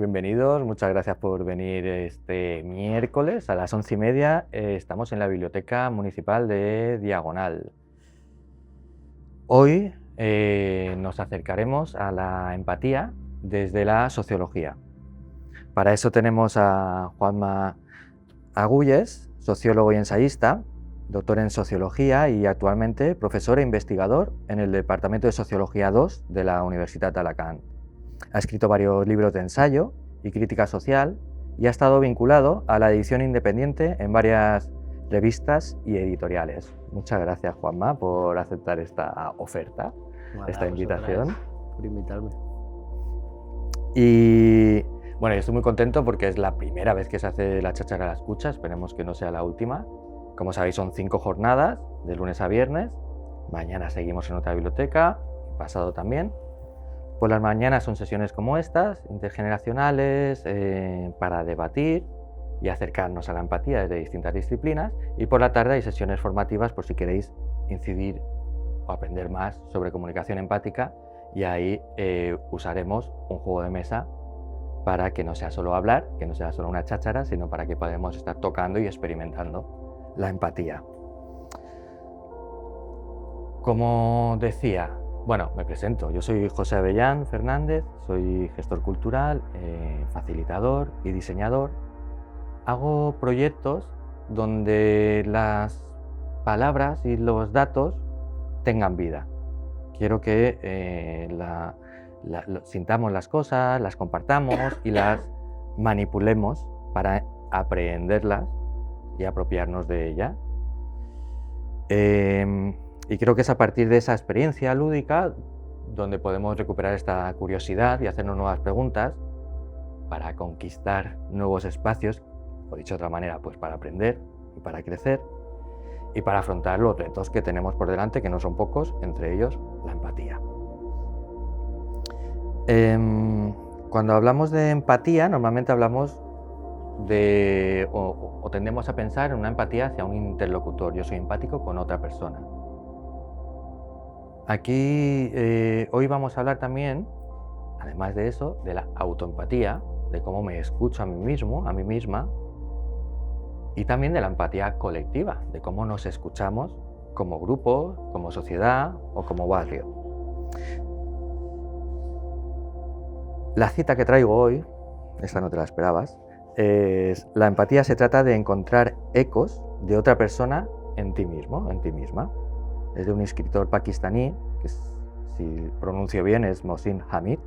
bienvenidos, muchas gracias por venir este miércoles a las 11:30. Estamos en la Biblioteca Municipal de Diagonal. Hoy nos acercaremos a la empatía desde la sociología. Para eso tenemos a Juanma Agulles, sociólogo y ensayista, doctor en sociología y actualmente profesor e investigador en el Departamento de Sociología II de la Universitat d'Alacant. Ha escrito varios libros de ensayo y crítica social y ha estado vinculado a la edición independiente en varias revistas y editoriales. Muchas gracias, Juanma, por aceptar esta oferta, esta invitación. Por invitarme. Y bueno, yo estoy muy contento porque es la primera vez que se hace la cháchara a la escucha, esperemos que no sea la última. Como sabéis, son 5 jornadas, de lunes a viernes. Mañana seguimos en otra biblioteca, pasado también. Por las mañanas son sesiones como estas, intergeneracionales, para debatir y acercarnos a la empatía desde distintas disciplinas. Y por la tarde hay sesiones formativas por si queréis incidir o aprender más sobre comunicación empática. Y ahí usaremos un juego de mesa para que no sea solo hablar, que no sea solo una cháchara, sino para que podamos estar tocando y experimentando la empatía. Como decía, bueno, me presento. Yo soy José Avellán Fernández, soy gestor cultural, facilitador y diseñador. Hago proyectos donde las palabras y los datos tengan vida. Quiero que sintamos las cosas, las compartamos y las manipulemos para aprenderlas y apropiarnos de ellas. Y creo que es a partir de esa experiencia lúdica donde podemos recuperar esta curiosidad y hacernos nuevas preguntas para conquistar nuevos espacios, o dicho de otra manera, pues para aprender y para crecer y para afrontar los retos que tenemos por delante, que no son pocos, entre ellos la empatía. Cuando hablamos de empatía, normalmente hablamos de, o tendemos a pensar en una empatía hacia un interlocutor. Yo soy empático con otra persona. Aquí hoy vamos a hablar también, además de eso, de la autoempatía, de cómo me escucho a mí mismo, a mí misma, y también de la empatía colectiva, de cómo nos escuchamos como grupo, como sociedad o como barrio. La cita que traigo hoy, esta no te la esperabas, es: la empatía se trata de encontrar ecos de otra persona en ti mismo, en ti misma. Es de un escritor pakistaní, que si pronuncio bien es Mohsin Hamid.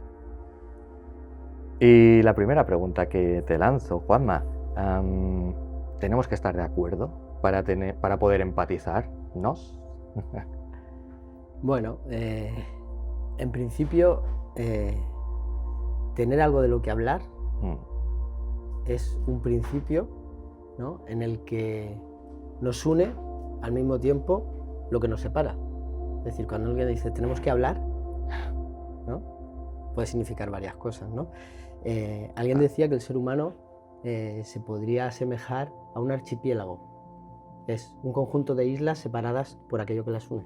Y la primera pregunta que te lanzo, Juanma, ¿tenemos que estar de acuerdo para poder empatizarnos? Bueno, en principio, tener algo de lo que hablar es un principio, ¿no?, en el que nos une al mismo tiempo lo que nos separa. Es decir, cuando alguien dice tenemos que hablar, ¿no?, puede significar varias cosas, ¿no? Alguien decía que el ser humano se podría asemejar a un archipiélago. Es un conjunto de islas separadas por aquello que las une.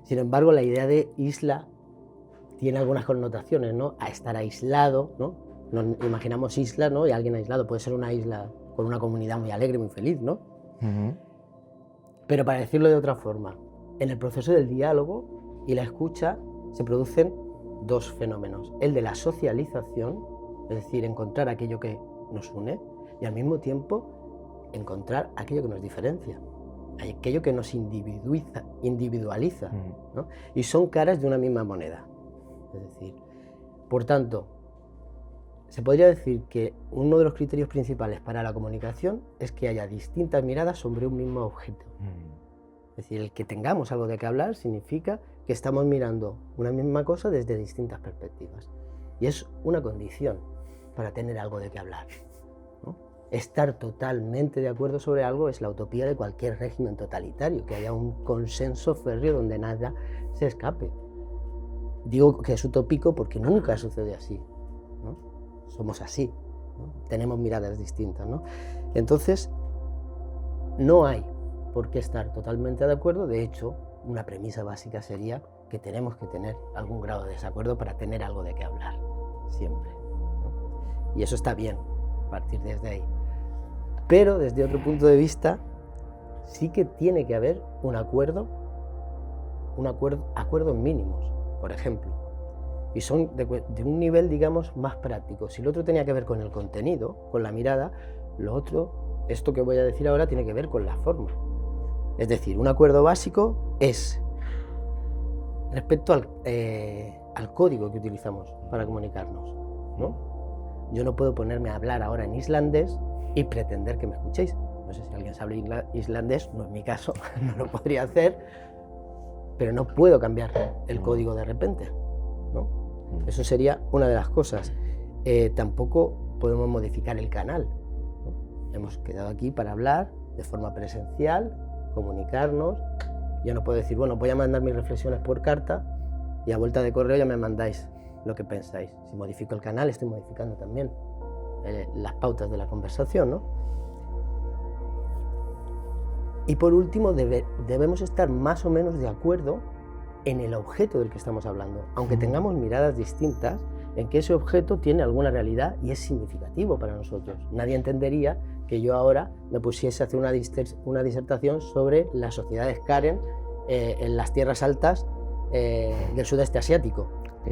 Sin embargo, la idea de isla tiene algunas connotaciones, ¿no? A estar aislado, ¿no? Nos imaginamos islas, ¿no? Y alguien aislado puede ser una isla con una comunidad muy alegre, muy feliz, ¿no? Pero para decirlo de otra forma, en el proceso del diálogo y la escucha se producen dos fenómenos: el de la socialización, es decir, encontrar aquello que nos une, y al mismo tiempo encontrar aquello que nos diferencia, aquello que nos individualiza, ¿no? Y son caras de una misma moneda. Es decir, por tanto, se podría decir que uno de los criterios principales para la comunicación es que haya distintas miradas sobre un mismo objeto. Es decir, el que tengamos algo de qué hablar significa que estamos mirando una misma cosa desde distintas perspectivas. Y es una condición para tener algo de qué hablar, ¿no? Estar totalmente de acuerdo sobre algo es la utopía de cualquier régimen totalitario, que haya un consenso férreo donde nada se escape. Digo que es utópico porque nunca sucede así, ¿no? Somos así, ¿no? Tenemos miradas distintas, ¿no? Entonces, no hay por qué estar totalmente de acuerdo. De hecho, una premisa básica sería que tenemos que tener algún grado de desacuerdo para tener algo de qué hablar, siempre, ¿no? Y eso está bien, partir desde ahí. Pero desde otro punto de vista, sí que tiene que haber acuerdos mínimos, por ejemplo. Y son de un nivel, digamos, más práctico. Si lo otro tenía que ver con el contenido, con la mirada, lo otro, esto que voy a decir ahora, tiene que ver con la forma. Es decir, un acuerdo básico es respecto al código que utilizamos para comunicarnos, ¿no? Yo no puedo ponerme a hablar ahora en islandés y pretender que me escuchéis. No sé si alguien sabe islandés, no es mi caso, no lo podría hacer, pero no puedo cambiar el código de repente, ¿no? Eso sería una de las cosas. Tampoco podemos modificar el canal, ¿no? Hemos quedado aquí para hablar de forma presencial, comunicarnos. Yo no puedo decir, bueno, voy a mandar mis reflexiones por carta y a vuelta de correo ya me mandáis lo que pensáis. Si modifico el canal, estoy modificando también las pautas de la conversación, ¿no? Y por último, debemos estar más o menos de acuerdo en el objeto del que estamos hablando, aunque tengamos miradas distintas, en que ese objeto tiene alguna realidad y es significativo para nosotros. Nadie entendería que yo ahora me pusiese a hacer una disertación sobre las sociedades Karen en las tierras altas del sudeste asiático. Y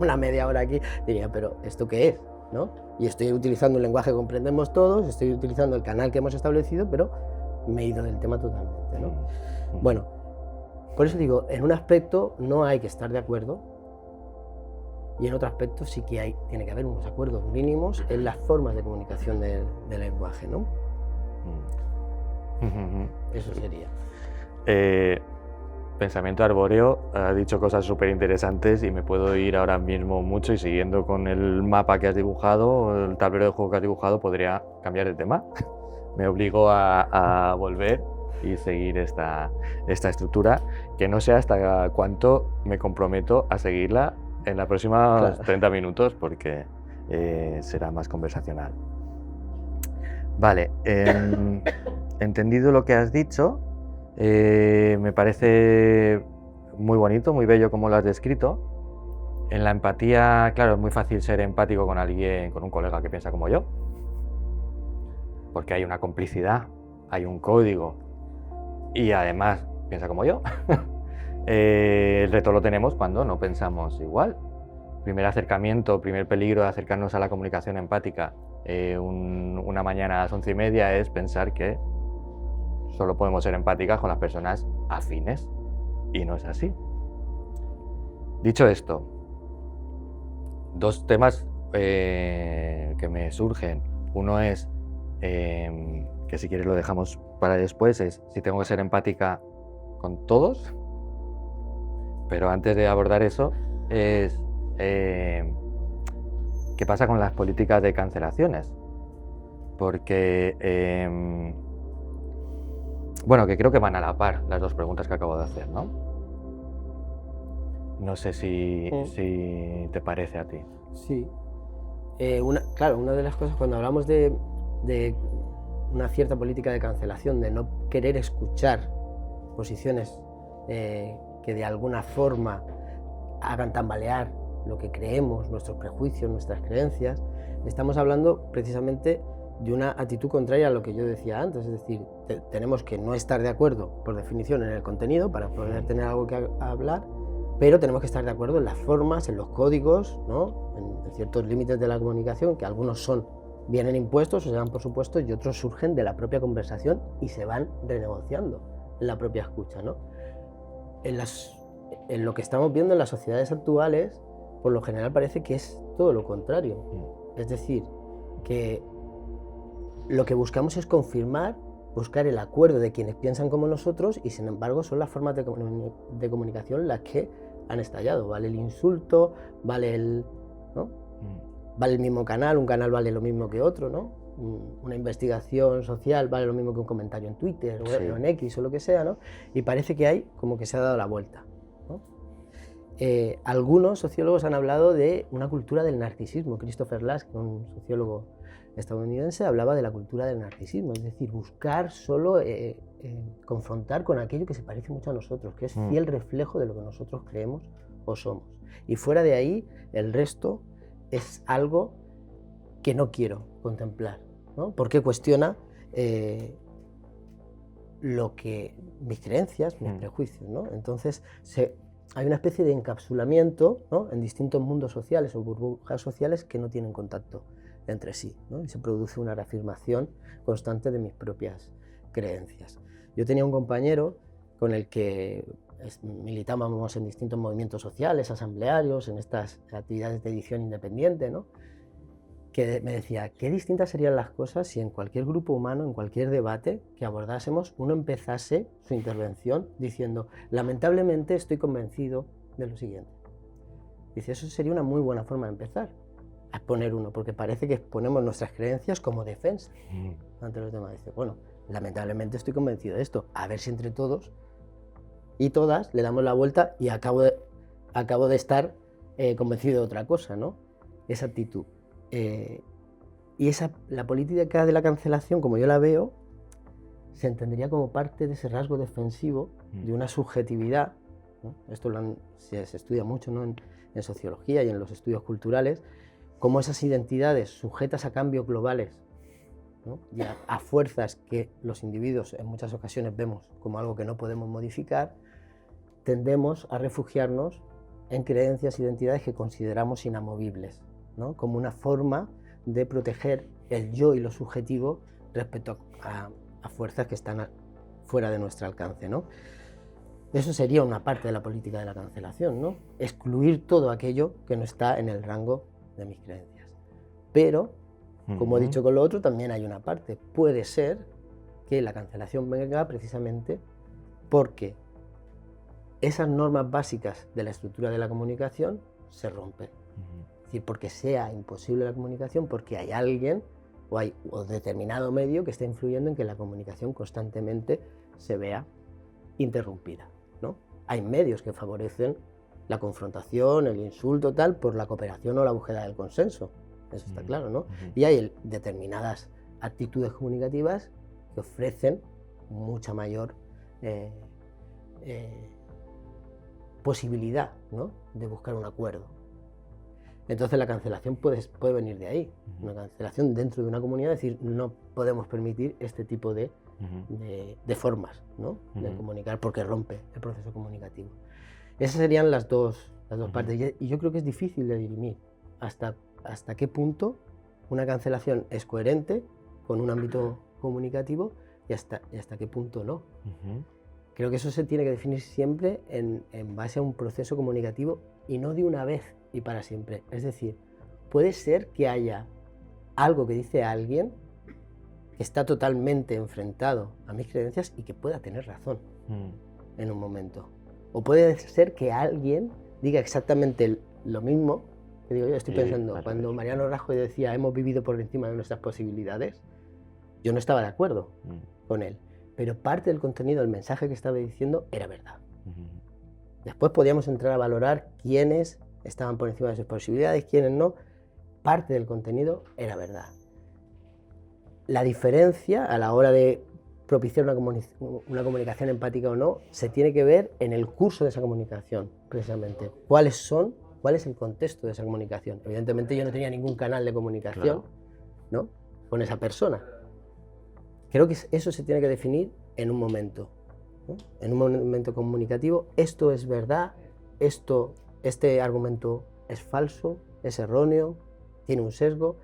una media hora aquí diría, pero ¿esto qué es? ¿No? Y estoy utilizando un lenguaje que comprendemos todos, estoy utilizando el canal que hemos establecido, pero me he ido del tema totalmente, ¿no? Bueno, por eso digo, en un aspecto no hay que estar de acuerdo y en otro aspecto sí que tiene que haber unos acuerdos mínimos en las formas de comunicación del lenguaje, ¿no? Eso sería. Pensamiento arbóreo ha dicho cosas súper interesantes y me puedo ir ahora mismo mucho y siguiendo con el mapa que has dibujado, el tablero de juego que has dibujado, podría cambiar de tema. Me obligo a volver y seguir esta estructura, que no sé hasta cuánto me comprometo a seguirla en los próximos 30 minutos, porque será más conversacional. Vale, entendido lo que has dicho, me parece muy bonito, muy bello como lo has descrito. En la empatía, claro, es muy fácil ser empático con alguien, con un colega que piensa como yo, porque hay una complicidad, hay un código y además piensa como yo. El reto lo tenemos cuando no pensamos igual. Primer acercamiento, primer peligro de acercarnos a la comunicación empática una mañana a las 11:30 es pensar que solo podemos ser empáticas con las personas afines, y no es así. Dicho esto, dos temas que me surgen. Uno es, que si quieres lo dejamos para después, es si tengo que ser empática con todos, pero antes de abordar eso es qué pasa con las políticas de cancelaciones, porque bueno, que creo que van a la par las dos preguntas que acabo de hacer, ¿no? No sé si te parece a ti. Sí. Claro, una de las cosas cuando hablamos de una cierta política de cancelación, de no querer escuchar posiciones que de alguna forma hagan tambalear lo que creemos, nuestros prejuicios, nuestras creencias, estamos hablando precisamente de una actitud contraria a lo que yo decía antes, es decir, tenemos que no estar de acuerdo por definición en el contenido para poder tener algo que hablar, pero tenemos que estar de acuerdo en las formas, en los códigos, ¿no? en ciertos límites de la comunicación, que algunos vienen impuestos o se dan por supuesto y otros surgen de la propia conversación y se van renegociando en la propia escucha, ¿no? En lo que estamos viendo en las sociedades actuales, por lo general parece que es todo lo contrario. Es decir, que lo que buscamos es buscar el acuerdo de quienes piensan como nosotros y sin embargo son las formas de comunicación las que han estallado. Vale el insulto, vale ¿no? Vale el mismo canal, un canal vale lo mismo que otro, ¿no? Una investigación social vale lo mismo que un comentario en Twitter o en X o lo que sea, ¿no? Y parece que hay como que se ha dado la vuelta, ¿no? Algunos sociólogos han hablado de una cultura del narcisismo. Christopher Lasch, un sociólogo estadounidense, hablaba de la cultura del narcisismo, es decir, buscar solo confrontar con aquello que se parece mucho a nosotros, que es fiel reflejo de lo que nosotros creemos o somos. Y fuera de ahí, el resto es algo que no quiero contemplar, ¿no? Porque cuestiona mis creencias, mis prejuicios, ¿no? Entonces hay una especie de encapsulamiento, ¿no?, en distintos mundos sociales o burbujas sociales que no tienen contacto entre sí, ¿no? Y se produce una reafirmación constante de mis propias creencias. Yo tenía un compañero con el que militábamos en distintos movimientos sociales, asamblearios, en estas actividades de edición independiente, ¿no?, que me decía, qué distintas serían las cosas si en cualquier grupo humano, en cualquier debate que abordásemos, uno empezase su intervención diciendo, lamentablemente estoy convencido de lo siguiente. Dice, eso sería una muy buena forma de empezar a poner uno, porque parece que ponemos nuestras creencias como defensa ante los demás. Dice, bueno, lamentablemente estoy convencido de esto, a ver si entre todos y todas le damos la vuelta y acabo de estar convencido de otra cosa, ¿no? Esa actitud. Y la política de la cancelación, como yo la veo, se entendería como parte de ese rasgo defensivo de una subjetividad, ¿no? Esto se estudia mucho, ¿no?, en sociología y en los estudios culturales, cómo esas identidades sujetas a cambios globales, ¿no?, y a fuerzas que los individuos en muchas ocasiones vemos como algo que no podemos modificar, tendemos a refugiarnos en creencias e identidades que consideramos inamovibles, ¿no?, como una forma de proteger el yo y lo subjetivo respecto a fuerzas que están fuera de nuestro alcance, ¿no? Eso sería una parte de la política de la cancelación, ¿no? Excluir todo aquello que no está en el rango de mis creencias. Pero, como he dicho con lo otro, también hay una parte. Puede ser que la cancelación venga precisamente porque esas normas básicas de la estructura de la comunicación se rompen. Es decir, porque sea imposible la comunicación, porque hay alguien o determinado medio que está influyendo en que la comunicación constantemente se vea interrumpida, ¿no? Hay medios que favorecen la confrontación, el insulto, tal, por la cooperación o la búsqueda del consenso. Eso está claro, ¿no? Y hay determinadas actitudes comunicativas que ofrecen mucha mayor posibilidad, ¿no?, de buscar un acuerdo. Entonces la cancelación puede venir de ahí, una cancelación dentro de una comunidad, es decir, no podemos permitir este tipo de formas, ¿no?, de comunicar porque rompe el proceso comunicativo. Esas serían las dos partes, y yo creo que es difícil de dirimir hasta qué punto una cancelación es coherente con un ámbito comunicativo y hasta qué punto no. Creo que eso se tiene que definir siempre en base a un proceso comunicativo y no de una vez y para siempre. Es decir, puede ser que haya algo que dice alguien que está totalmente enfrentado a mis creencias y que pueda tener razón en un momento. O puede ser que alguien diga exactamente lo mismo que digo yo. Estoy pensando, cuando Mariano Rajoy decía hemos vivido por encima de nuestras posibilidades, yo no estaba de acuerdo con él, pero parte del contenido, el mensaje que estaba diciendo era verdad. Después podíamos entrar a valorar quiénes estaban por encima de sus posibilidades, quiénes no. Parte del contenido era verdad. La diferencia a la hora de propiciar una comunicación empática o no se tiene que ver en el curso de esa comunicación, precisamente. ¿Cuál es el contexto de esa comunicación? Evidentemente yo no tenía ningún canal de comunicación, ¿no?, con esa persona. Creo que eso se tiene que definir en un momento, ¿no?, en un momento comunicativo. Esto es verdad, este argumento es falso, es erróneo, tiene un sesgo,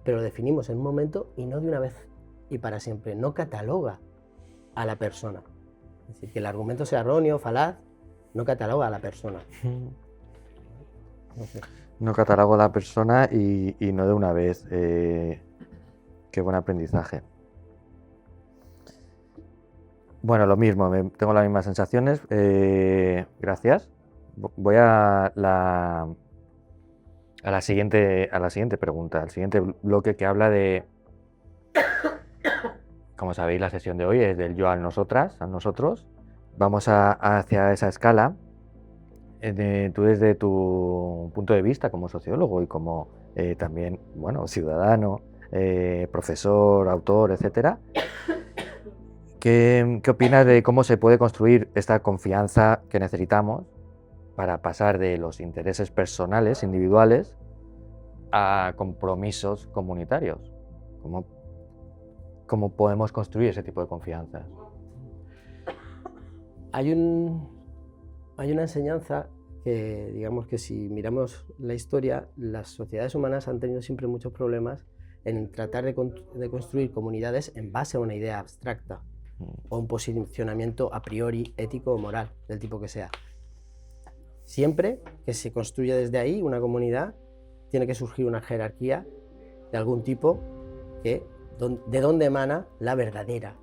pero lo definimos en un momento y no de una vez y para siempre. No cataloga a la persona. Es decir, que el argumento sea erróneo, falaz, no cataloga a la persona. No catalogo a la persona y no de una vez. Qué buen aprendizaje. Bueno, lo mismo, tengo las mismas sensaciones. Gracias. Voy a la siguiente pregunta, al siguiente bloque que habla de, como sabéis, la sesión de hoy es del yo al nosotras, a nosotros. Vamos hacia esa escala. Tú desde tu punto de vista como sociólogo y como también, bueno, ciudadano, profesor, autor, etcétera, ¿qué opinas de cómo se puede construir esta confianza que necesitamos para pasar de los intereses personales, individuales, a compromisos comunitarios. ¿Cómo podemos construir ese tipo de confianzas? Hay una enseñanza que, digamos que si miramos la historia, las sociedades humanas han tenido siempre muchos problemas en tratar de construir comunidades en base a una idea abstracta o un posicionamiento a priori ético o moral, del tipo que sea. Siempre que se construye desde ahí una comunidad, tiene que surgir una jerarquía de algún tipo de donde emana la verdadera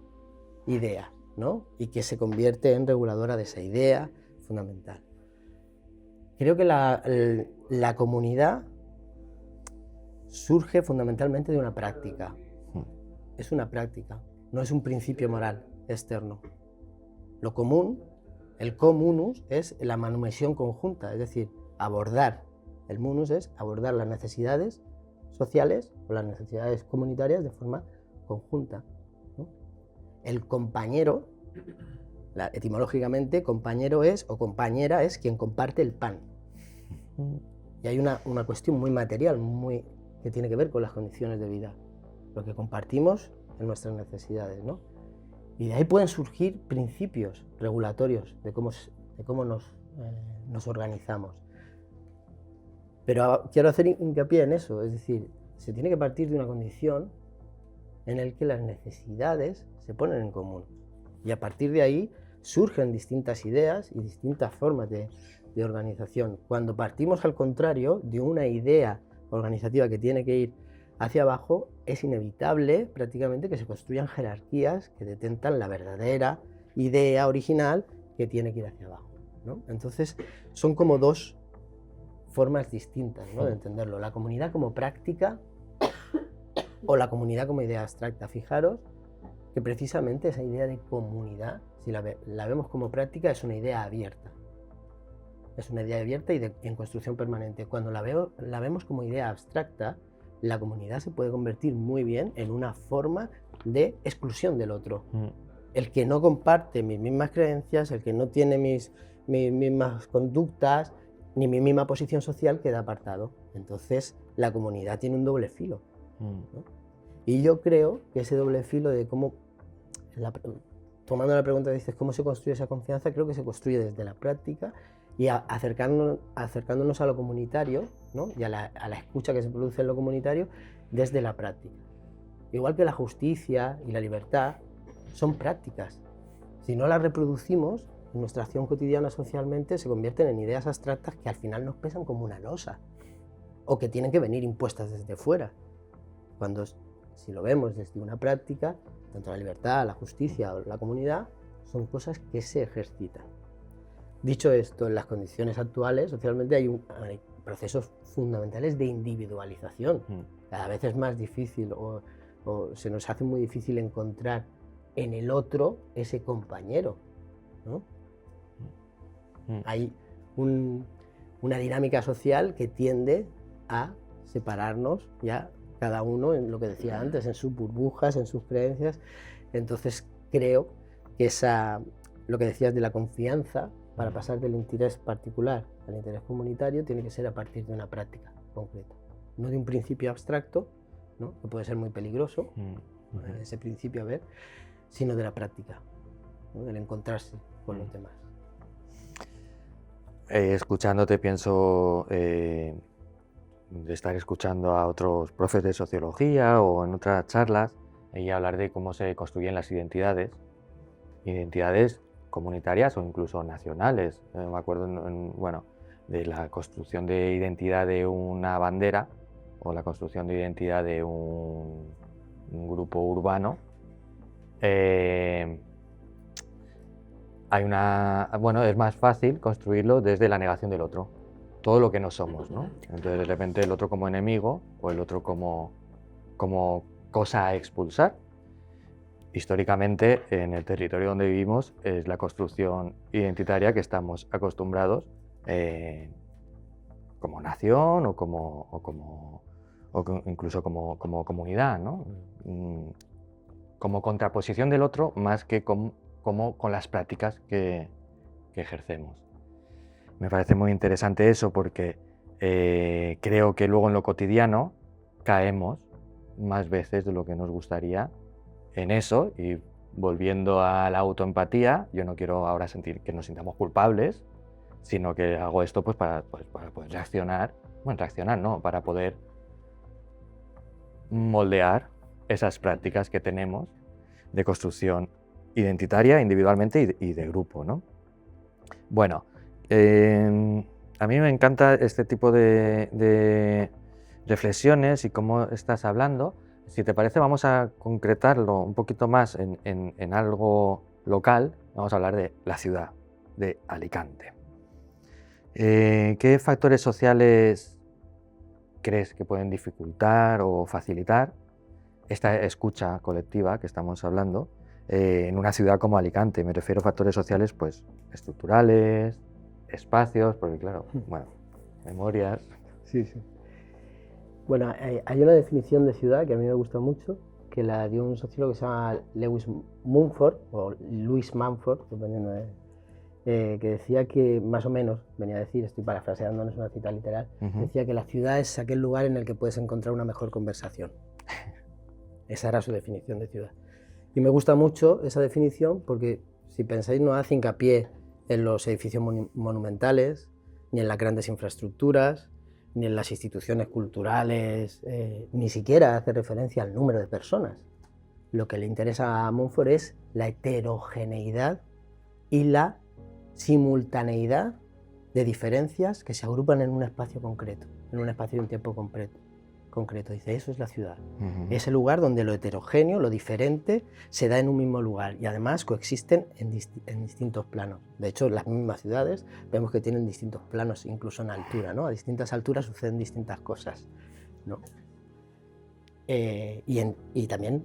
idea, ¿no? Y que se convierte en reguladora de esa idea fundamental. Creo que la comunidad surge fundamentalmente de una práctica. Es una práctica, no es un principio moral externo. Lo común, el comunus, es la manutención conjunta, es decir, el munus es abordar las necesidades sociales o las necesidades comunitarias de forma conjunta, ¿no? El compañero, etimológicamente, compañero es o compañera es quien comparte el pan. Y hay una cuestión muy material, que tiene que ver con las condiciones de vida, lo que compartimos en nuestras necesidades, ¿no? Y de ahí pueden surgir principios regulatorios de cómo nos organizamos. Pero quiero hacer hincapié en eso, es decir, se tiene que partir de una condición en la que las necesidades se ponen en común. Y a partir de ahí surgen distintas ideas y distintas formas de organización. Cuando partimos al contrario de una idea organizativa que tiene que ir hacia abajo, es inevitable prácticamente que se construyan jerarquías que detentan la verdadera idea original que tiene que ir hacia abajo, ¿no? Entonces son como dos formas distintas, ¿no?, de entenderlo. La comunidad como práctica o la comunidad como idea abstracta. Fijaros que precisamente esa idea de comunidad, si la vemos como práctica, es una idea abierta. Es una idea abierta y en construcción permanente. Cuando la vemos como idea abstracta, la comunidad se puede convertir muy bien en una forma de exclusión del otro. El que no comparte mis mismas creencias, el que no tiene mis mismas conductas, ni mi misma posición social, queda apartado. Entonces la comunidad tiene un doble filo, ¿no? Y yo creo que ese doble filo de cómo, tomando la pregunta que dices, ¿cómo se construye esa confianza? Creo que se construye desde la práctica y acercándonos a lo comunitario, ¿no?, y a la escucha que se produce en lo comunitario desde la práctica. Igual que la justicia y la libertad son prácticas. Si no las reproducimos, en nuestra acción cotidiana socialmente se convierten en ideas abstractas que al final nos pesan como una losa o que tienen que venir impuestas desde fuera. Cuando, si lo vemos desde una práctica, tanto la libertad, la justicia o la comunidad son cosas que se ejercitan. Dicho esto, en las condiciones actuales socialmente hay procesos fundamentales de individualización. Cada vez es más difícil o se nos hace muy difícil encontrar en el otro ese compañero, ¿no? Hay una dinámica social que tiende a separarnos ya cada uno en lo que decía antes, en sus burbujas, en sus creencias. Entonces creo que lo que decías de la confianza, para pasar del interés particular al interés comunitario, tiene que ser a partir de una práctica concreta, no de un principio abstracto, ¿no?, que puede ser muy peligroso, ese principio, sino de la práctica, ¿no?, del encontrarse con los demás. Escuchándote pienso de estar escuchando a otros profes de sociología o en otras charlas y hablar de cómo se construyen las identidades comunitarias o incluso nacionales. Me acuerdo de la construcción de identidad de una bandera o la construcción de identidad de un grupo urbano. Es más fácil construirlo desde la negación del otro, todo lo que no somos, ¿no? Entonces de repente el otro como enemigo o el otro como cosa a expulsar. Históricamente en el territorio donde vivimos es la construcción identitaria que estamos acostumbrados como nación o incluso como comunidad, ¿no? Como contraposición del otro más que con las prácticas que ejercemos. Me parece muy interesante eso porque creo que luego en lo cotidiano caemos más veces de lo que nos gustaría en eso, y volviendo a la autoempatía, yo no quiero ahora sentir que nos sintamos culpables, sino que hago esto pues para poder reaccionar, bueno, reaccionar no, para poder moldear esas prácticas que tenemos de construcción identitaria, individualmente y de grupo, ¿no? Bueno, a mí me encanta este tipo de reflexiones y cómo estás hablando. Si te parece, vamos a concretarlo un poquito más en algo local. Vamos a hablar de la ciudad de Alicante. ¿Qué factores sociales crees que pueden dificultar o facilitar esta escucha colectiva que estamos hablando en una ciudad como Alicante? Me refiero a factores sociales, pues, estructurales, espacios, porque claro, bueno, memorias. Sí, sí. Bueno, hay una definición de ciudad que a mí me gusta mucho, que la dio un sociólogo que se llama Lewis Mumford, o Louis Mumford, dependiendo de... que decía que, más o menos, venía a decir, estoy parafraseando, no es una cita literal, decía que la ciudad es aquel lugar en el que puedes encontrar una mejor conversación. Esa era su definición de ciudad. Y me gusta mucho esa definición porque, si pensáis, no hace hincapié en los edificios monumentales, ni en las grandes infraestructuras, ni en las instituciones culturales, ni siquiera hace referencia al número de personas. Lo que le interesa a Mumford es la heterogeneidad y la simultaneidad de diferencias que se agrupan en un espacio concreto, en un espacio y un tiempo concreto. Dice, eso es la ciudad. Es el lugar donde lo heterogéneo, lo diferente, se da en un mismo lugar y además coexisten en distintos planos. De hecho, las mismas ciudades vemos que tienen distintos planos, incluso en altura, ¿no? A distintas alturas suceden distintas cosas, ¿no? Y también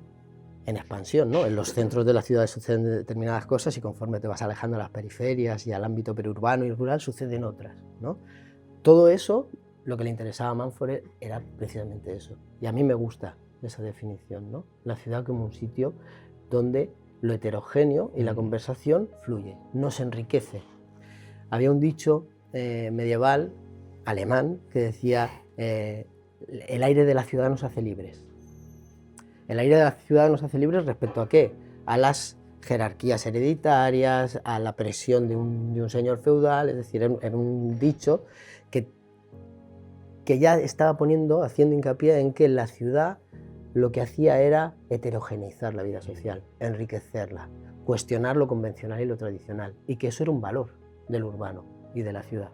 en expansión, ¿no? En los centros de las ciudades suceden determinadas cosas y conforme te vas alejando a las periferias y al ámbito periurbano y rural suceden otras, ¿no? Todo eso, lo que le interesaba a Mumford era precisamente eso. Y a mí me gusta esa definición, ¿no? La ciudad como un sitio donde lo heterogéneo y la conversación fluye, no se enriquece. Había un dicho medieval alemán que decía el aire de la ciudad nos hace libres. El aire de la ciudad nos hace libres ¿respecto a qué? A las jerarquías hereditarias, a la presión de un señor feudal, es decir, era un dicho que ya estaba haciendo hincapié en que la ciudad lo que hacía era heterogeneizar la vida social, enriquecerla, cuestionar lo convencional y lo tradicional, y que eso era un valor del urbano y de la ciudad.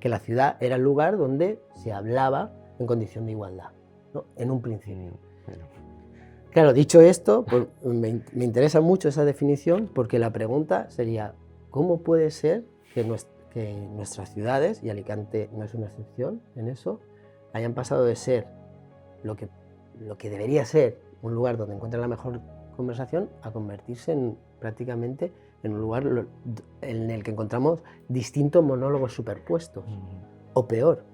Que la ciudad era el lugar donde se hablaba en condición de igualdad, ¿no? En un principio. Claro, dicho esto, pues me interesa mucho esa definición porque la pregunta sería, ¿cómo puede ser que nuestras ciudades, y Alicante no es una excepción en eso, hayan pasado de ser lo que debería ser un lugar donde encuentran la mejor conversación a convertirse prácticamente en un lugar en el que encontramos distintos monólogos superpuestos? O peor,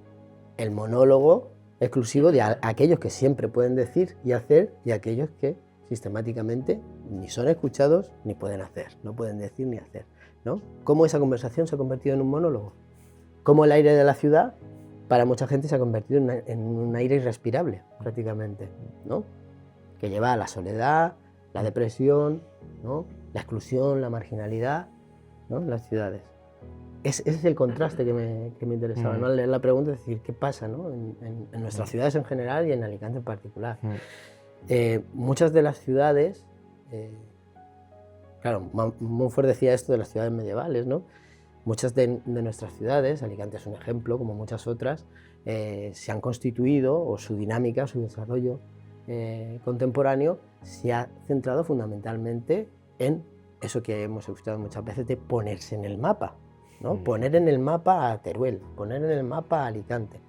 el monólogo exclusivo de aquellos que siempre pueden decir y hacer y aquellos que sistemáticamente ni son escuchados ni pueden hacer, no pueden decir ni hacer, ¿no? ¿Cómo esa conversación se ha convertido en un monólogo? ¿Cómo el aire de la ciudad para mucha gente se ha convertido en un aire irrespirable prácticamente, ¿no? Que lleva a la soledad, la depresión, ¿no? La exclusión, la marginalidad, ¿no? En las ciudades. Ese es el contraste que me interesaba, ¿no? Al leer la pregunta, es decir, ¿qué pasa, ¿no? en nuestras ciudades en general y en Alicante en particular? Muchas de las ciudades, claro, Mumford decía esto de las ciudades medievales, ¿no? Muchas de nuestras ciudades, Alicante es un ejemplo, como muchas otras, se han constituido, o su dinámica, su desarrollo contemporáneo, se ha centrado fundamentalmente en eso que hemos escuchado muchas veces de ponerse en el mapa, ¿no? Poner en el mapa a Teruel, poner en el mapa a Alicante.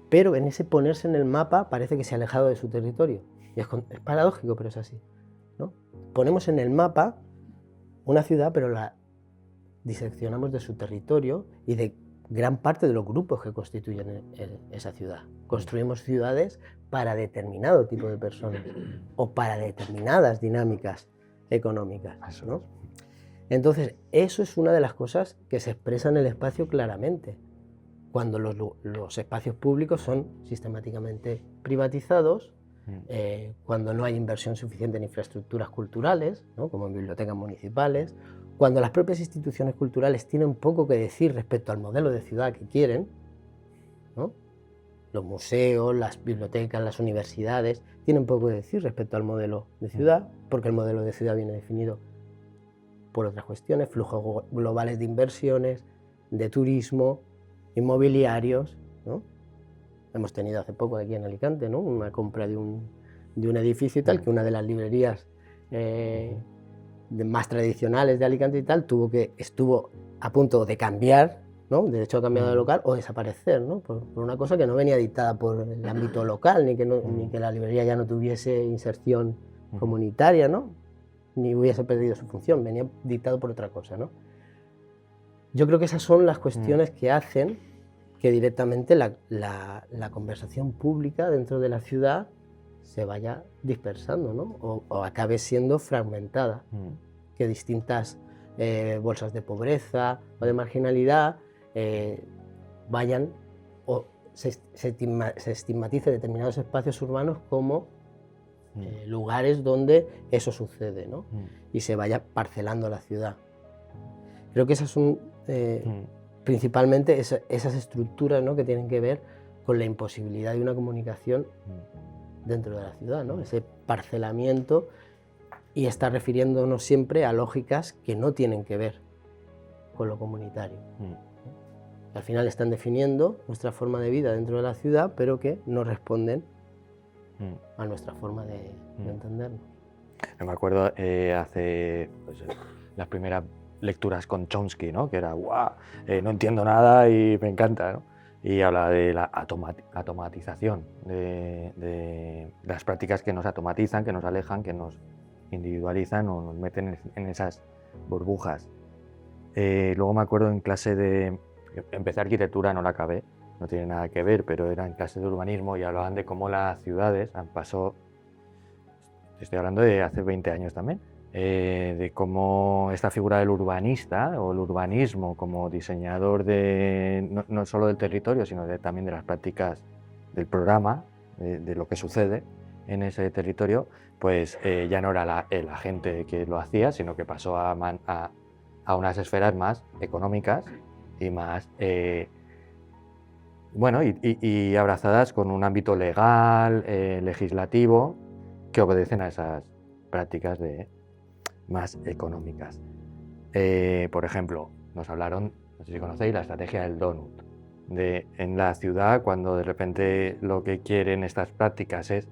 Pero en ese ponerse en el mapa parece que se ha alejado de su territorio. Y es paradójico, pero es así, ¿no? Ponemos en el mapa una ciudad, pero la diseccionamos de su territorio y de gran parte de los grupos que constituyen esa ciudad. Construimos ciudades para determinado tipo de personas o para determinadas dinámicas económicas, ¿no? Entonces, eso es una de las cosas que se expresa en el espacio claramente. cuando los espacios públicos son sistemáticamente privatizados, cuando no hay inversión suficiente en infraestructuras culturales, ¿no? Como en bibliotecas municipales, cuando las propias instituciones culturales tienen poco que decir respecto al modelo de ciudad que quieren, ¿no? Los museos, las bibliotecas, las universidades tienen poco que decir respecto al modelo de ciudad, porque el modelo de ciudad viene definido por otras cuestiones, flujos globales de inversiones, de turismo, inmobiliarios, ¿no? Hemos tenido hace poco aquí en Alicante, ¿no? Una compra de un edificio y tal, que una de las librerías más tradicionales de Alicante y tal estuvo a punto de cambiar, ¿no? De hecho ha cambiado de local o desaparecer, ¿no? Por una cosa que no venía dictada por el ámbito local, ni que la librería ya no tuviese inserción comunitaria, ¿no? Ni hubiese perdido su función, venía dictado por otra cosa, ¿no? Yo creo que esas son las cuestiones que hacen que directamente la conversación pública dentro de la ciudad se vaya dispersando, ¿no? O acabe siendo fragmentada, que distintas bolsas de pobreza o de marginalidad vayan o se estigmatice determinados espacios urbanos como lugares donde eso sucede, ¿no? Y se vaya parcelando la ciudad. Creo que esas son principalmente esas estructuras, ¿no? Que tienen que ver con la imposibilidad de una comunicación dentro de la ciudad, ¿no? Ese parcelamiento, y está refiriéndonos siempre a lógicas que no tienen que ver con lo comunitario. Al final están definiendo nuestra forma de vida dentro de la ciudad, pero que no responden a nuestra forma de entenderlo. Me acuerdo hace las primeras lecturas con Chomsky, ¿no? Que era ¡guau! No entiendo nada y me encanta, ¿no? Y habla de la automatización, de las prácticas que nos automatizan, que nos alejan, que nos individualizan o nos meten en esas burbujas. Luego me acuerdo en clase de... Empecé arquitectura, no la acabé, no tiene nada que ver, pero era en clase de urbanismo y hablaban de cómo las ciudades pasó, estoy hablando de hace 20 años también, de cómo esta figura del urbanista o el urbanismo como diseñador no solo del territorio, sino también de las prácticas del programa, de lo que sucede en ese territorio, pues ya no era el agente que lo hacía, sino que pasó a unas esferas más económicas y más, bueno, y abrazadas con un ámbito legal, legislativo, que obedecen a esas prácticas más económicas. Por ejemplo, nos hablaron, no sé si conocéis, la estrategia del donut. En la ciudad, cuando de repente lo que quieren estas prácticas es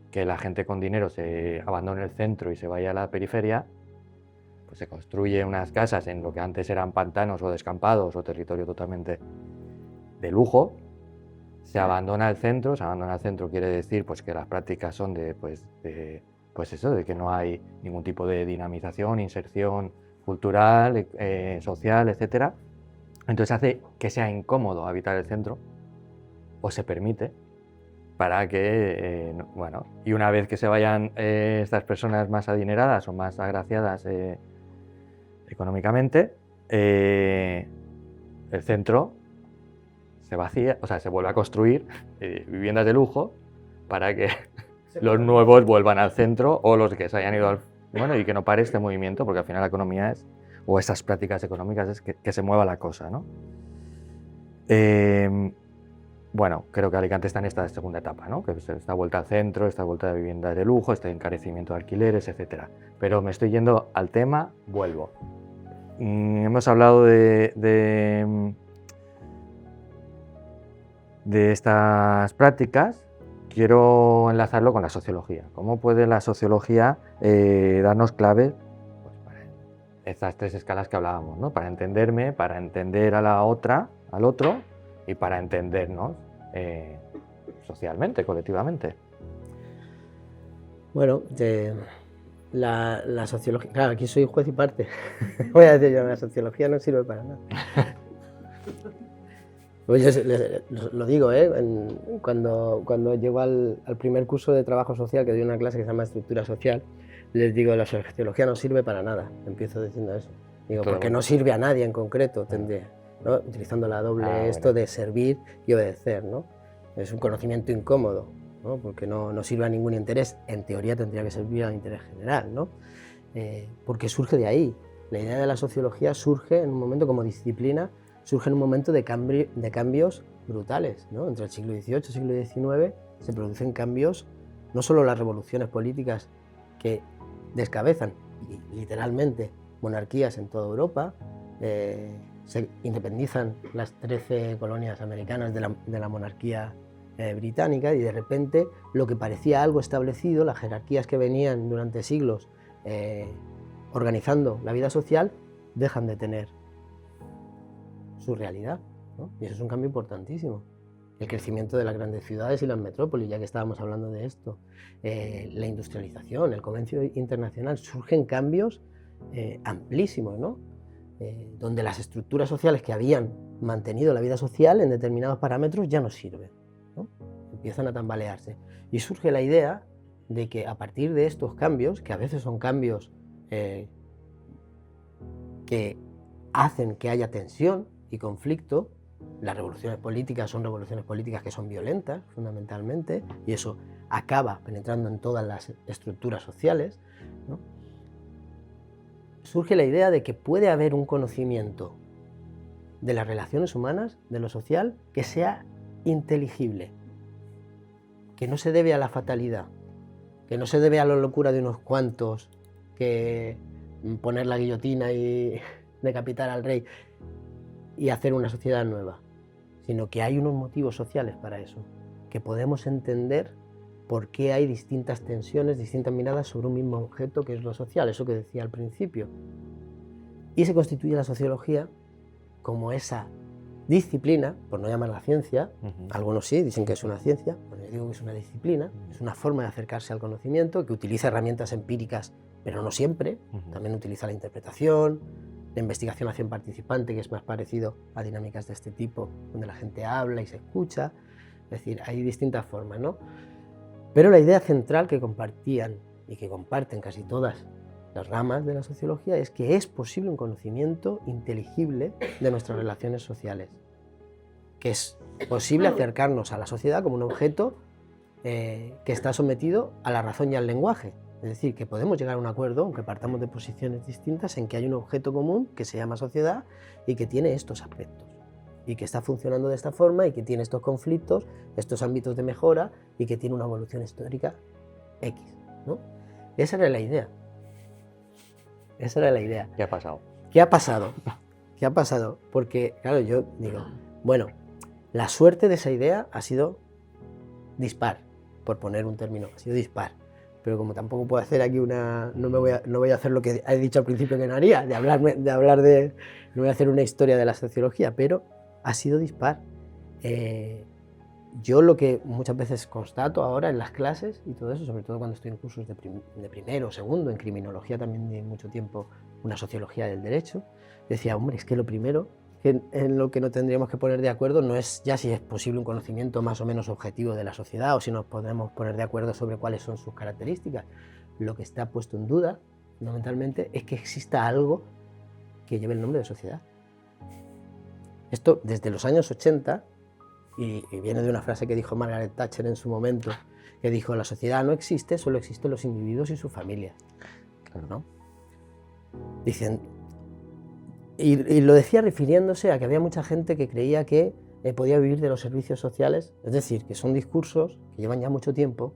que la gente con dinero se abandone el centro y se vaya a la periferia, pues se construye unas casas en lo que antes eran pantanos o descampados o territorio totalmente de lujo. Se abandona el centro quiere decir pues que las prácticas son de que no hay ningún tipo de dinamización, inserción cultural, social, etc. Entonces hace que sea incómodo habitar el centro, o se permite, para que, bueno, y una vez que se vayan estas personas más adineradas o más agraciadas económicamente, el centro se vacía, o sea, se vuelve a construir viviendas de lujo para que los nuevos vuelvan al centro, o los que se hayan ido y que no pare este movimiento, porque al final la economía o estas prácticas económicas es que se mueva la cosa, ¿no? Bueno, creo que Alicante está en esta segunda etapa, ¿no? Que es esta vuelta al centro, esta vuelta de vivienda de lujo, este encarecimiento de alquileres, etc. Pero me estoy yendo al tema, vuelvo. Hemos hablado de estas prácticas. Quiero enlazarlo con la sociología. ¿Cómo puede la sociología darnos claves para estas tres escalas que hablábamos, ¿no? Para entenderme, para entender a la otra, al otro, y para entendernos socialmente, colectivamente? Bueno, la sociología... Claro, aquí soy juez y parte. Voy a decir yo, la sociología no sirve para nada. Pues yo lo digo, cuando llego al primer curso de trabajo social, que doy una clase que se llama Estructura Social, les digo, la sociología no sirve para nada. Empiezo diciendo eso. Digo, porque no sirve a nadie en concreto. ¿no? Utilizando la doble bueno. de servir y obedecer, ¿no? Es un conocimiento incómodo, ¿no? Porque no sirve a ningún interés. En teoría tendría que servir al interés general, ¿no? Porque surge de ahí. La idea de la sociología surge en un momento como disciplina, surge en un momento de cambios brutales, ¿no? Entre el siglo XVIII y el siglo XIX se producen cambios, no solo las revoluciones políticas que descabezan literalmente monarquías en toda Europa, se independizan las 13 colonias americanas de la monarquía británica, y de repente lo que parecía algo establecido, las jerarquías que venían durante siglos organizando la vida social, dejan de tener su realidad, ¿no? Y eso es un cambio importantísimo. El crecimiento de las grandes ciudades y las metrópolis, ya que estábamos hablando de esto, la industrialización, el comercio internacional, surgen cambios amplísimos, ¿no? Donde las estructuras sociales que habían mantenido la vida social en determinados parámetros ya no sirven, ¿no? Empiezan a tambalearse. Y surge la idea de que a partir de estos cambios, que a veces son cambios que hacen que haya tensión y conflicto, las revoluciones políticas son revoluciones políticas que son violentas, fundamentalmente, y eso acaba penetrando en todas las estructuras sociales, ¿no? Surge la idea de que puede haber un conocimiento de las relaciones humanas, de lo social, que sea inteligible, que no se debe a la fatalidad, que no se debe a la locura de unos cuantos, que poner la guillotina y decapitar al rey y hacer una sociedad nueva, sino que hay unos motivos sociales para eso, que podemos entender por qué hay distintas tensiones, distintas miradas sobre un mismo objeto que es lo social, eso que decía al principio. Y se constituye la sociología como esa disciplina, por no llamarla ciencia, algunos sí dicen que es una ciencia, pero yo digo que es una disciplina, es una forma de acercarse al conocimiento, que utiliza herramientas empíricas, pero no siempre, también utiliza la interpretación, la investigación acción participante, que es más parecido a dinámicas de este tipo, donde la gente habla y se escucha, es decir, hay distintas formas, ¿no? Pero la idea central que compartían y que comparten casi todas las ramas de la sociología es que es posible un conocimiento inteligible de nuestras relaciones sociales, que es posible acercarnos a la sociedad como un objeto que está sometido a la razón y al lenguaje. Es decir, que podemos llegar a un acuerdo, aunque partamos de posiciones distintas, en que hay un objeto común que se llama sociedad y que tiene estos aspectos, y que está funcionando de esta forma, y que tiene estos conflictos, estos ámbitos de mejora, y que tiene una evolución histórica X, ¿no? Esa era la idea. Esa era la idea. ¿Qué ha pasado? ¿Qué ha pasado? ¿Qué ha pasado? Porque, claro, yo digo, bueno, la suerte de esa idea ha sido dispar, por poner un término, ha sido dispar. Pero como tampoco puedo hacer aquí no voy a hacer lo que he dicho al principio que no haría, no voy a hacer una historia de la sociología, pero ha sido dispar. Yo lo que muchas veces constato ahora en las clases y todo eso, sobre todo cuando estoy en cursos de primero o segundo, en criminología también de mucho tiempo, una sociología del derecho, decía, hombre, es que lo primero que en lo que nos tendríamos que poner de acuerdo no es ya si es posible un conocimiento más o menos objetivo de la sociedad o si nos podemos poner de acuerdo sobre cuáles son sus características. Lo que está puesto en duda, fundamentalmente, es que exista algo que lleve el nombre de sociedad. Esto desde los años 80, y viene de una frase que dijo Margaret Thatcher en su momento, que dijo, la sociedad no existe, solo existen los individuos y sus familias. Claro, ¿no? Dicen, y lo decía refiriéndose a que había mucha gente que creía que podía vivir de los servicios sociales, es decir, que son discursos que llevan ya mucho tiempo,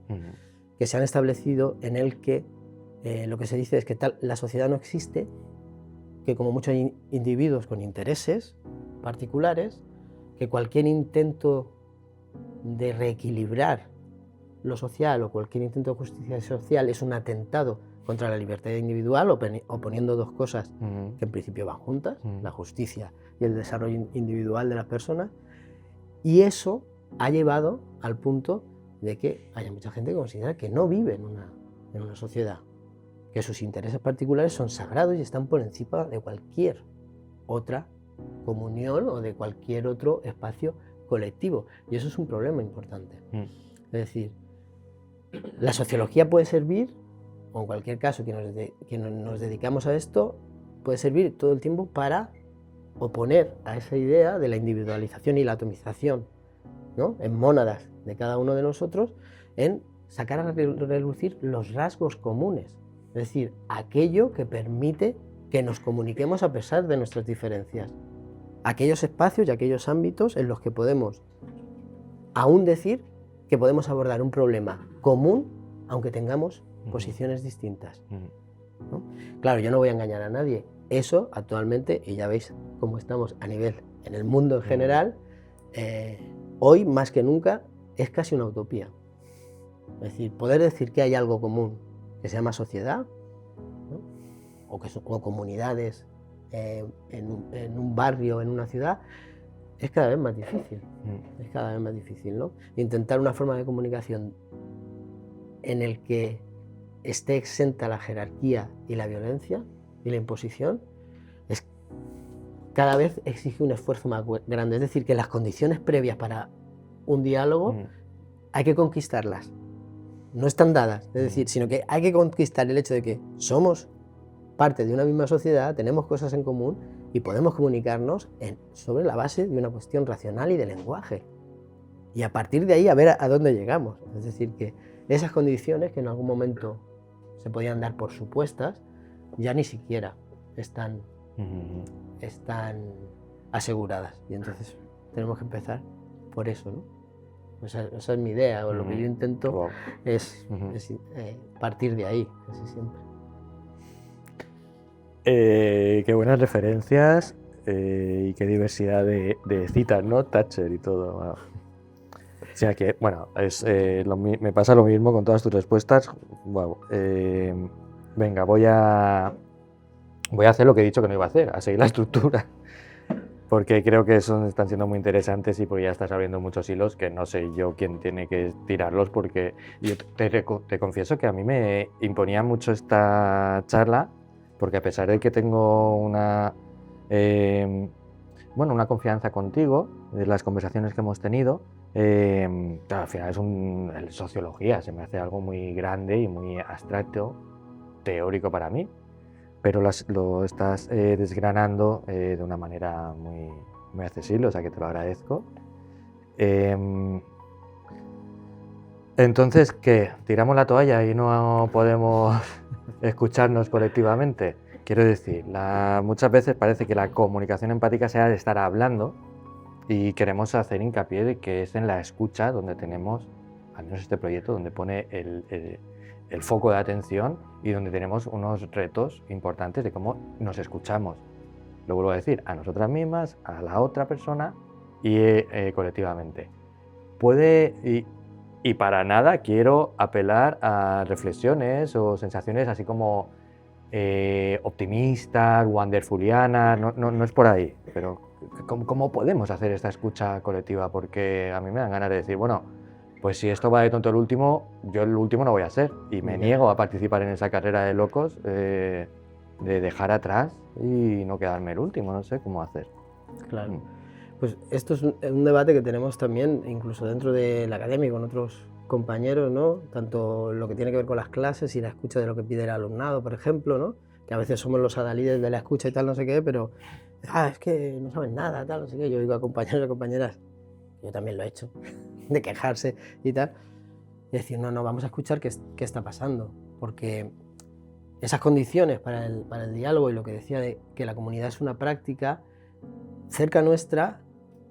que se han establecido en el que lo que se dice es que la sociedad no existe, que como muchos individuos con intereses particulares, que cualquier intento de reequilibrar lo social o cualquier intento de justicia social es un atentado contra la libertad individual, oponiendo dos cosas que en principio van juntas, la justicia y el desarrollo individual de las personas, y eso ha llevado al punto de que haya mucha gente que considera que no vive en una sociedad, que sus intereses particulares son sagrados y están por encima de cualquier otra comunión o de cualquier otro espacio colectivo, y eso es un problema importante. Es decir, la sociología puede servir, o en cualquier caso que nos dedicamos a esto, puede servir todo el tiempo para oponer a esa idea de la individualización y la atomización, ¿no?, en mónadas de cada uno de nosotros, en sacar a relucir los rasgos comunes, es decir, aquello que permite que nos comuniquemos a pesar de nuestras diferencias, aquellos espacios y aquellos ámbitos en los que podemos aún decir que podemos abordar un problema común aunque tengamos posiciones distintas, ¿no? Claro, yo no voy a engañar a nadie, eso actualmente, y ya veis cómo estamos a nivel en el mundo en general, hoy más que nunca es casi una utopía. Es decir, poder decir que hay algo común que se llama sociedad, ¿no?, o comunidades en un barrio, en una ciudad, es cada vez más difícil. Es cada vez más difícil, ¿no? Intentar una forma de comunicación en el que esté exenta la jerarquía y la violencia y la imposición, cada vez exige un esfuerzo más grande. Es decir, que las condiciones previas para un diálogo hay que conquistarlas. No están dadas, es decir, sino que hay que conquistar el hecho de que somos parte de una misma sociedad, tenemos cosas en común y podemos comunicarnos sobre la base de una cuestión racional y de lenguaje. Y a partir de ahí a ver a dónde llegamos. Es decir, que esas condiciones que en algún momento se podían dar por supuestas, ya ni siquiera están aseguradas. Y entonces tenemos que empezar por eso, ¿no? Esa es mi idea, o lo que yo intento es partir de ahí, casi siempre. Qué buenas referencias y qué diversidad de citas, ¿no? Thatcher y todo. Wow. O sea que, bueno, me pasa lo mismo con todas tus respuestas. Wow. Venga, voy a hacer lo que he dicho que no iba a hacer, a seguir la estructura. Porque creo que están siendo muy interesantes y porque ya estás abriendo muchos hilos que no sé yo quién tiene que tirarlos, porque yo te confieso que a mí me imponía mucho esta charla, porque a pesar de que tengo una confianza contigo, de las conversaciones que hemos tenido, claro, al final es sociología, se me hace algo muy grande y muy abstracto, teórico para mí, pero lo estás desgranando de una manera muy, muy accesible, o sea que te lo agradezco. Entonces, ¿qué? ¿Tiramos la toalla y no podemos escucharnos colectivamente? Quiero decir, muchas veces parece que la comunicación empática sea de estar hablando y queremos hacer hincapié de que es en la escucha donde tenemos, al menos este proyecto, donde pone el foco de atención y donde tenemos unos retos importantes de cómo nos escuchamos. Lo vuelvo a decir, a nosotras mismas, a la otra persona y colectivamente. Y para nada quiero apelar a reflexiones o sensaciones así como optimistas, wonderfulianas, no es por ahí, pero ¿cómo podemos hacer esta escucha colectiva? Porque a mí me dan ganas de decir, bueno, pues si esto va de tonto el último, yo el último no voy a ser y me niego a participar en esa carrera de locos de dejar atrás y no quedarme el último, no sé cómo hacer. Claro. Pues esto es un debate que tenemos también incluso dentro de la academia y con otros compañeros, ¿no? Tanto lo que tiene que ver con las clases y la escucha de lo que pide el alumnado, por ejemplo, ¿no? Que a veces somos los adalides de la escucha y tal, no sé qué, pero es que no saben nada, tal, no sé qué. Yo digo a compañeros y compañeras, yo también lo he hecho, de quejarse y tal, y decir, no, vamos a escuchar qué está pasando, porque esas condiciones para el diálogo y lo que decía de que la comunidad es una práctica, cerca nuestra,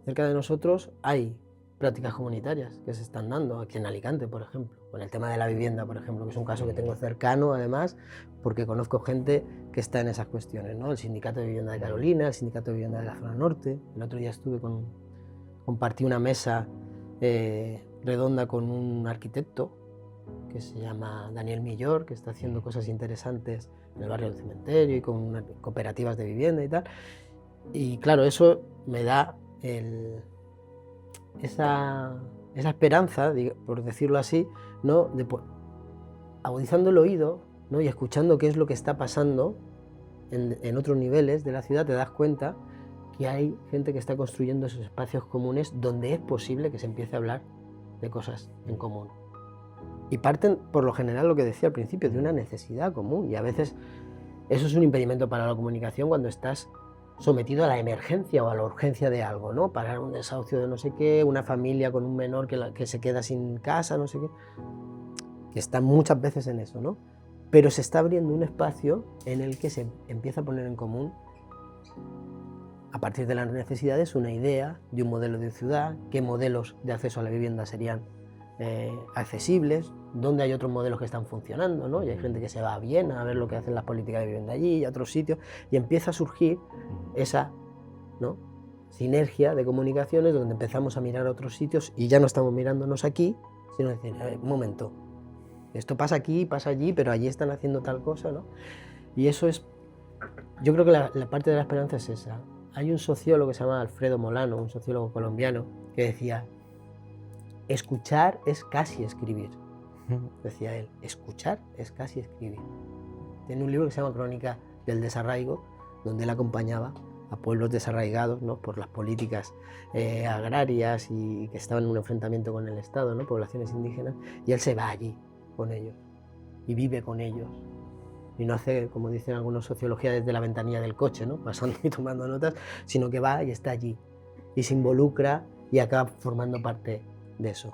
cerca de nosotros, hay prácticas comunitarias que se están dando, aquí en Alicante, por ejemplo, con el tema de la vivienda, por ejemplo, que es un caso que tengo cercano, además, porque conozco gente que está en esas cuestiones, ¿no? El Sindicato de Vivienda de Carolina, el Sindicato de Vivienda de la Zona Norte. El otro día compartí una mesa redonda con un arquitecto que se llama Daniel Millor, que está haciendo cosas interesantes en el barrio del Cementerio y con cooperativas de vivienda y tal. Y claro, eso me da esa esperanza, por decirlo así, ¿no? Agudizando el oído, ¿no? Y escuchando qué es lo que está pasando en otros niveles de la ciudad, te das cuenta que hay gente que está construyendo esos espacios comunes donde es posible que se empiece a hablar de cosas en común. Y parten, por lo general, lo que decía al principio, de una necesidad común. Y a veces eso es un impedimento para la comunicación cuando estás sometido a la emergencia o a la urgencia de algo, ¿no? Parar un desahucio de no sé qué, una familia con un menor que se queda sin casa, no sé qué, que están muchas veces en eso, ¿no? Pero se está abriendo un espacio en el que se empieza a poner en común, a partir de las necesidades, una idea de un modelo de ciudad, qué modelos de acceso a la vivienda serían accesibles, dónde hay otros modelos que están funcionando, ¿no? Y hay gente que se va a Viena a ver lo que hacen las políticas de vivienda allí y a otros sitios, y empieza a surgir esa, ¿no?, sinergia de comunicaciones donde empezamos a mirar a otros sitios y ya no estamos mirándonos aquí, sino decir, un momento, esto pasa aquí, pasa allí, pero allí están haciendo tal cosa, ¿no? Y eso es, yo creo que la parte de la esperanza es esa. Hay un sociólogo que se llama Alfredo Molano, un sociólogo colombiano, que decía, escuchar es casi escribir. Decía él, escuchar es casi escribir. Tiene un libro que se llama Crónica del Desarraigo, donde él acompañaba a pueblos desarraigados, ¿no?, por las políticas agrarias y que estaban en un enfrentamiento con el Estado, ¿no?, poblaciones indígenas, y él se va allí con ellos y vive con ellos. Y no hace, como dicen algunos, sociología desde la ventanilla del coche, ¿no?, pasando y tomando notas, sino que va y está allí y se involucra y acaba formando parte de eso.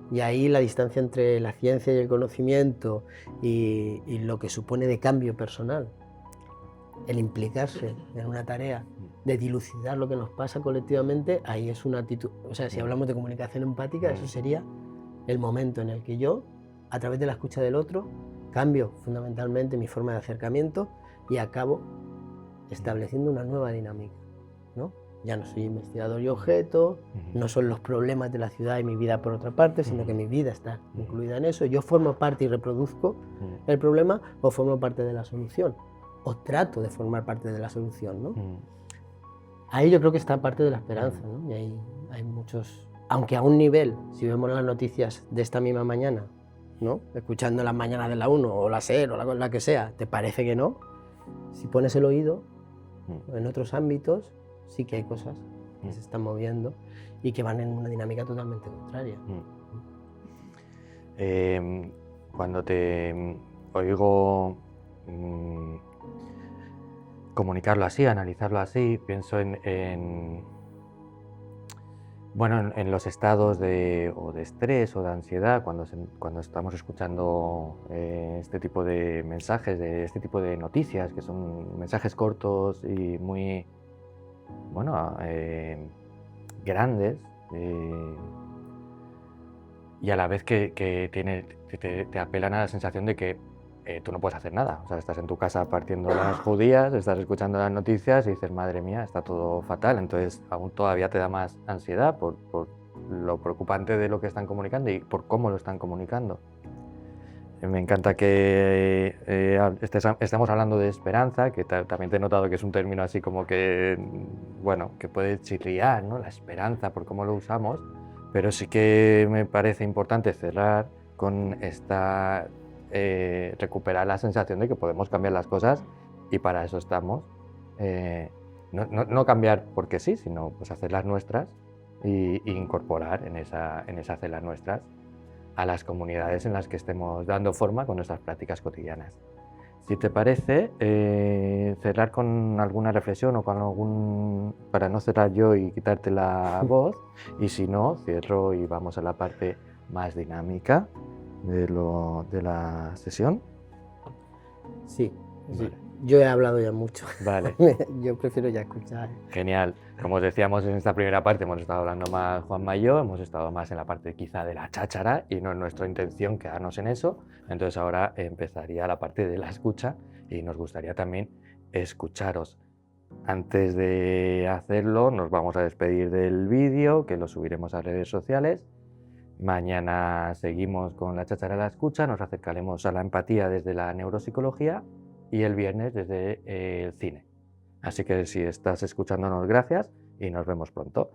Y ahí la distancia entre la ciencia y el conocimiento y lo que supone de cambio personal, el implicarse en una tarea de dilucidar lo que nos pasa colectivamente, ahí es una actitud. O sea, si hablamos de comunicación empática, eso sería el momento en el que yo, a través de la escucha del otro, cambio fundamentalmente mi forma de acercamiento y acabo estableciendo una nueva dinámica, ¿no? Ya no soy investigador y objeto, no son los problemas de la ciudad y mi vida por otra parte, sino que mi vida está incluida en eso. Yo formo parte y reproduzco el problema, o formo parte de la solución, o trato de formar parte de la solución, ¿no? Ahí yo creo que está parte de la esperanza, ¿no? Y ahí hay muchos, aunque a un nivel, si vemos las noticias de esta misma mañana, ¿no?, escuchando las mañanas de la 1 o la SER o la que sea, te parece que no, si pones el oído en otros ámbitos, sí que hay cosas que se están moviendo y que van en una dinámica totalmente contraria. Cuando te oigo comunicarlo así, analizarlo así, pienso en los estados de estrés o de ansiedad, cuando estamos escuchando este tipo de mensajes, de este tipo de noticias, que son mensajes cortos y muy grandes, y a la vez que te apelan a la sensación de que tú no puedes hacer nada. O sea, estás en tu casa partiendo las judías, estás escuchando las noticias y dices, madre mía, está todo fatal. Entonces aún todavía te da más ansiedad por lo preocupante de lo que están comunicando y por cómo lo están comunicando. Me encanta que estemos hablando de esperanza, que también te he notado que es un término así como que, que puede chirriar, ¿no?, la esperanza por cómo lo usamos, pero sí que me parece importante cerrar con recuperar la sensación de que podemos cambiar las cosas y para eso estamos. No cambiar porque sí, sino pues hacerlas nuestras e incorporar en esa hacerlas nuestras a las comunidades en las que estemos dando forma con nuestras prácticas cotidianas. Si te parece, cerrar con alguna reflexión o con para no cerrar yo y quitarte la voz, y si no, cierro y vamos a la parte más dinámica de la sesión. Sí, vale. Yo he hablado ya mucho. Vale. Yo prefiero ya escuchar. Genial. Como os decíamos en esta primera parte, hemos estado hablando más Juanma y yo, hemos estado más en la parte quizá de la cháchara y no es nuestra intención quedarnos en eso. Entonces ahora empezaría la parte de la escucha y nos gustaría también escucharos. Antes de hacerlo, nos vamos a despedir del vídeo, que lo subiremos a redes sociales. Mañana seguimos con la cháchara de la escucha, nos acercaremos a la empatía desde la neuropsicología y el viernes desde el cine. Así que si estás escuchándonos, gracias y nos vemos pronto.